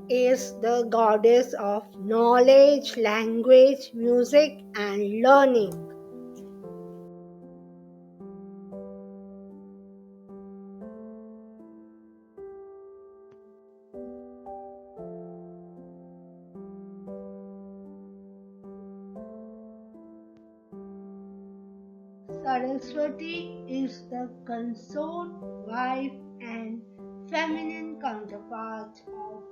is the goddess of knowledge, language, music, and learning. Saraswati is the consort, wife, and feminine counterpart of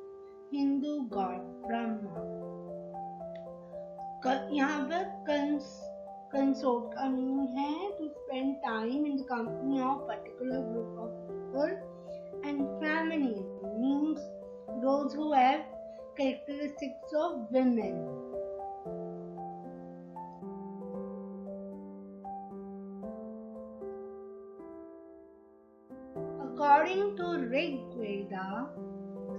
Hindu god Brahma. यहाँ पर consort का meaning है to spend time in the company of particular group of people, and feminine means those who have characteristics of women. According to Rig Veda,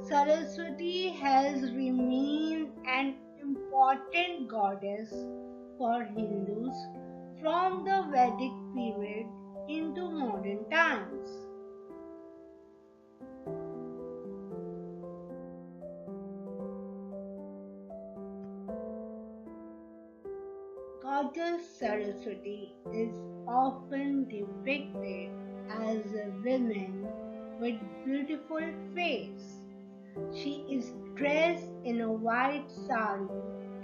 Saraswati has remained an important goddess for Hindus from the Vedic period into modern times. Goddess Saraswati is often depicted as a woman with beautiful face. She is dressed in a white sari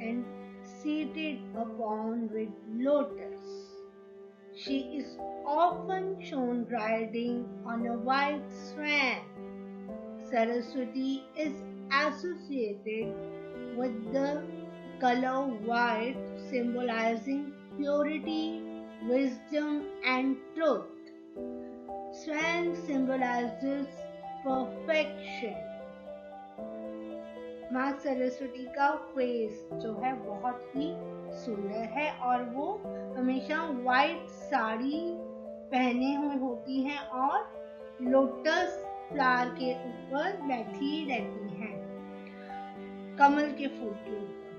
and seated upon with lotus. She is often shown riding on a white swan. Saraswati is associated with the color white, symbolizing purity, wisdom, and truth. Swan symbolizes perfection. माँ सरस्वती का face जो है बहुत ही सुंदर है और वो हमेशा व्हाइट साड़ी पहने हुए होती हैं और लोटस फ्लावर के ऊपर बैठी रहती हैं, कमल के फूल के ऊपर।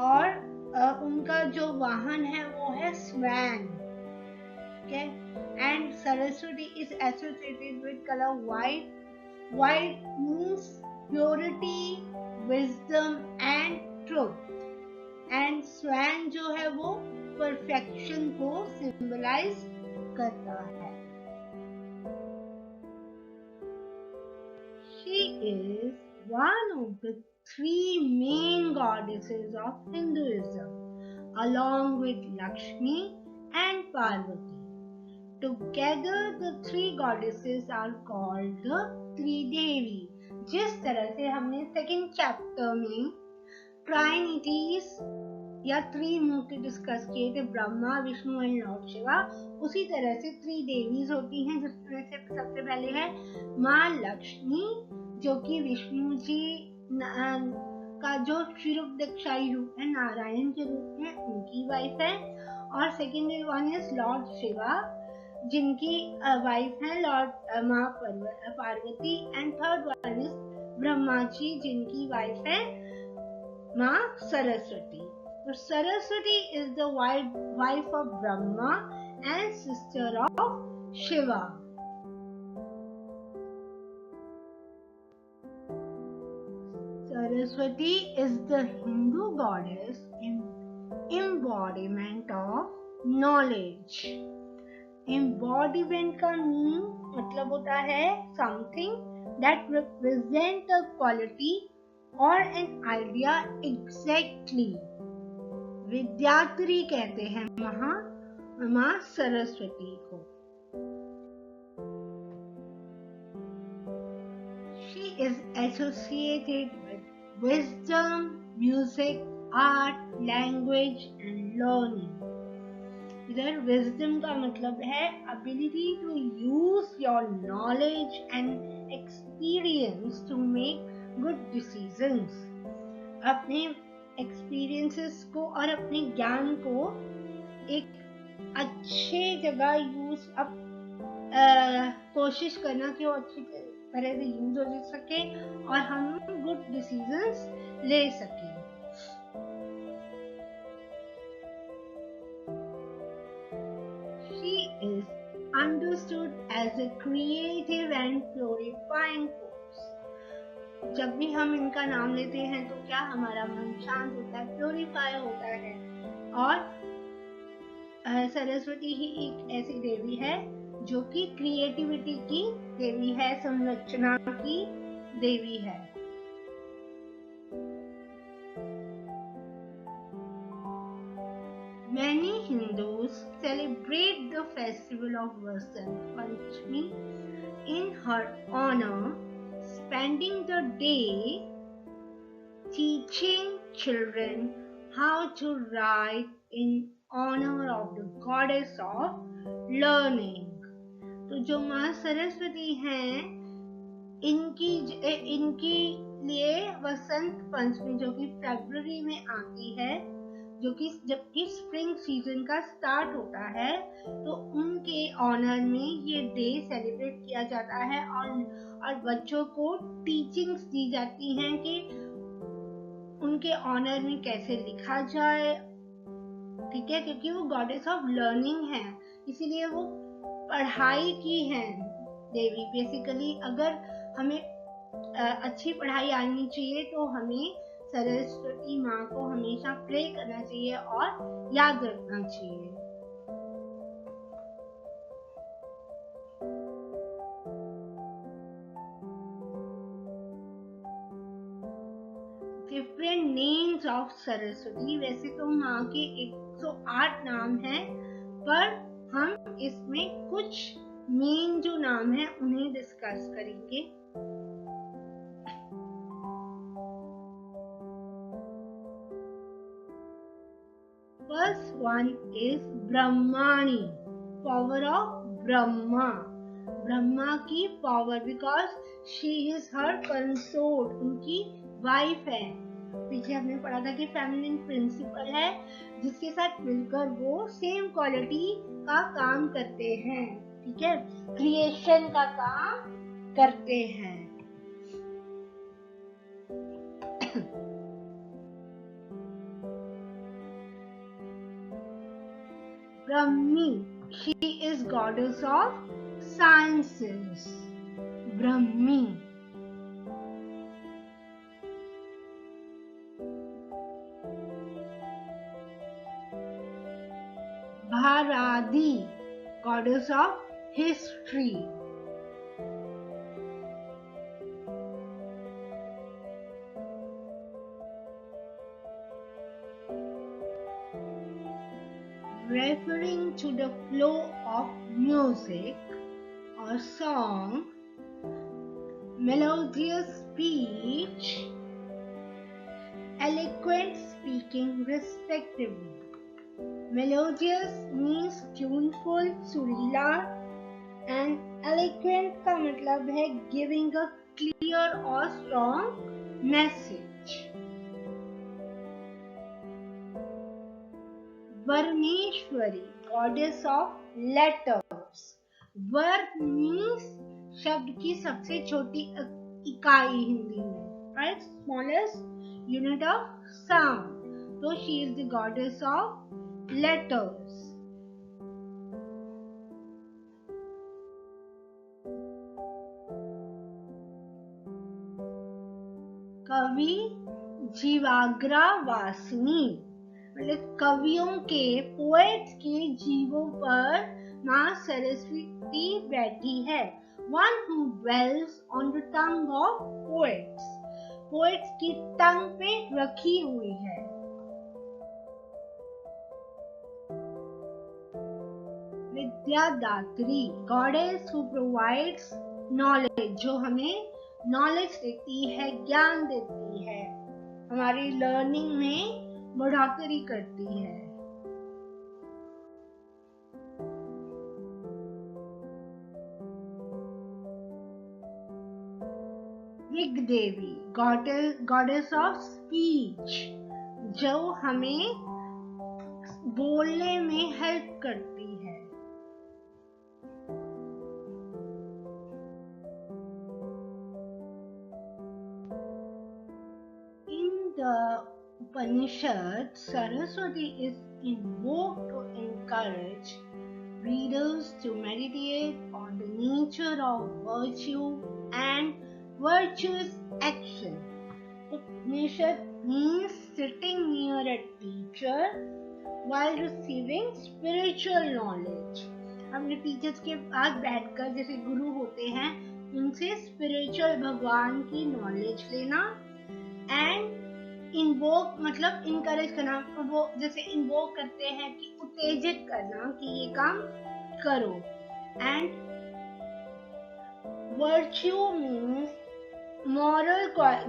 और उनका जो वाहन है वो है swan. Okay? And Saraswati is associated with color white. White means purity, wisdom and truth. And swan जो है वो perfection को symbolize करता है। She is one of the three main goddesses of Hinduism, along with Lakshmi and Parvati. Together, the three goddesses are called the Tridevi. जिस तरह से हमने सेकेंड चैप्टर में ट्राइनिटीज या त्रिमूर्ति डिस्कस किए थे, ब्रह्मा, विष्णु एंड लॉर्ड शिवा, उसी तरह से थ्री देवीज होती हैं, जिसमें से सबसे पहले है माँ लक्ष्मी, जो कि विष्णु जी का जो श्रीरूप दक्षाई रूप है, नारायण के रूप में उनकी वाइफ है। और second one is lord Shiva, जिनकी वाइफ है लॉर्ड माँ Parvati. And third one is Brahma ji, जिनकी वाइफ है माँ सरस्वती। तो Saraswati is the wife of Brahma and sister of Shiva. Saraswati is the Hindu goddess in embodiment of knowledge. Embodiment का मतलब होता है something that represent a quality or an idea exactly. विद्यात्री कहते हैं माँ सरस्वती को। She is associated with wisdom, music, art, language and learning. इधर wisdom का मतलब है ability to use your knowledge and experience to make good decisions. अपने experiences को और अपने ज्ञान को एक अच्छे जगह यूज कोशिश करना कि वो अच्छी तरह से यूज हो सके और हम गुड डिसीजंस ले सकें। She is understood as a creative and purifying force. जब भी हम इनका नाम लेते हैं तो क्या हमारा मन शांत होता है, प्योरीफाई होता है। और सरस्वती ही एक ऐसी देवी है जो कि क्रिएटिविटी की देवी है, संरचना की देवी है। Many Hindus celebrate the festival of Vasant Panchami in her honor, spending the day teaching children how to write in honor of the goddess of learning. तो जो माँ सरस्वती हैं, इनकी लिए वसंत पंचमी जो कि फरवरी में आती है, जो कि जबकि स्प्रिंग सीजन का स्टार्ट होता है, तो उनके ऑनर में ये डे सेलिब्रेट किया जाता है और बच्चों को टीचिंग्स दी जाती हैं कि उनके ऑनर में कैसे लिखा जाए, ठीक है, क्योंकि वो गॉडेस ऑफ लर्निंग है, इसीलिए वो पढ़ाई की है देवी। बेसिकली अगर हमें अच्छी पढ़ाई आनी चाहिए तो हमें सरस्वती माँ को हमेशा प्रे करना चाहिए और याद रखना चाहिए। डिफरेंट नेम्स ऑफ सरस्वती, वैसे तो माँ के 108 नाम हैं, पर हम इसमें कुछ मेन जो नाम हैं उन्हें डिस्कस करेंगे। First one is Brahmani, power of Brahma. Brahma की power, because she is her consort, उनकी वाइफ है। पीछे हमने पढ़ा था कि फेमिनिन प्रिंसिपल है जिसके साथ मिलकर वो सेम क्वालिटी का काम करते हैं, ठीक है, क्रिएशन का काम करते हैं। Brahmi, she is goddess of sciences. Brahmi. Bharadi, goddess of history. Referring to the flow of music or song, melodious speech, eloquent speaking respectively. Melodious means tuneful, सुरीला, and eloquent का मतलब है giving a clear or strong message. वर्णेश्वरी, goddess of letters. वर्ण means शब्द की सबसे छोटी इकाई हिंदी में, right? Smallest unit of sound. So she is the goddess of letters. कवि जीवाग्रा वासिनी, मतलब कवियों के, पोएट्स के जीवों पर माँ सरस्वती बैठी है। One who dwells on the tongue of poets, poets की टंग पे रखी हुई है। विद्यादात्री, गॉडेस हु प्रोवाइड्स नॉलेज, जो हमें नॉलेज देती है, ज्ञान देती है, हमारी लर्निंग में बढ़ोतरी करती है। ऋग देवी, गॉडेस ऑफ स्पीच, जो हमें बोलने में हेल्प करती है। In the Upanishad, Saraswati is invoked to encourage readers to meditate on the nature of virtue and virtuous action. Upanishad means sitting near a teacher while receiving spiritual knowledge. अपने teachers के पास बैठकर जैसे गुरु होते हैं उनसे spiritual भगवान की knowledge लेना एंड इन्वोक मतलब इनकरेज करना, वो जैसे इन्वोक करते हैं कि उत्तेजित करना कि ये काम करो. And virtue means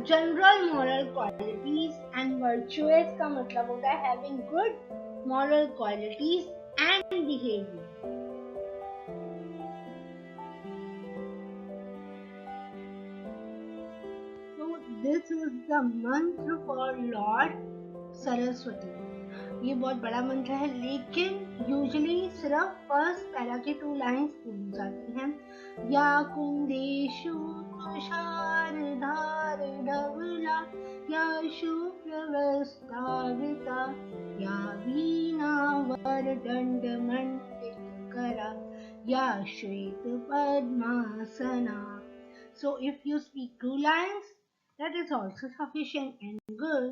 general moral qualities and virtuous का मतलब होता है having good moral qualities and behavior. So this is the mantra for Lord Saraswati. ये बहुत बड़ा मंत्र है लेकिन यूजुअली सिर्फ फर्स्ट पैरा की 2 लाइन्स बोली जाती हैं. या कुंदेशु तुषारधार धवला या शुभ्रवस्त्रावृता या वीणावरदण्डमण्डितकरा या श्वेतपद्मासना. So if you speak 2 lines, that is also sufficient and good.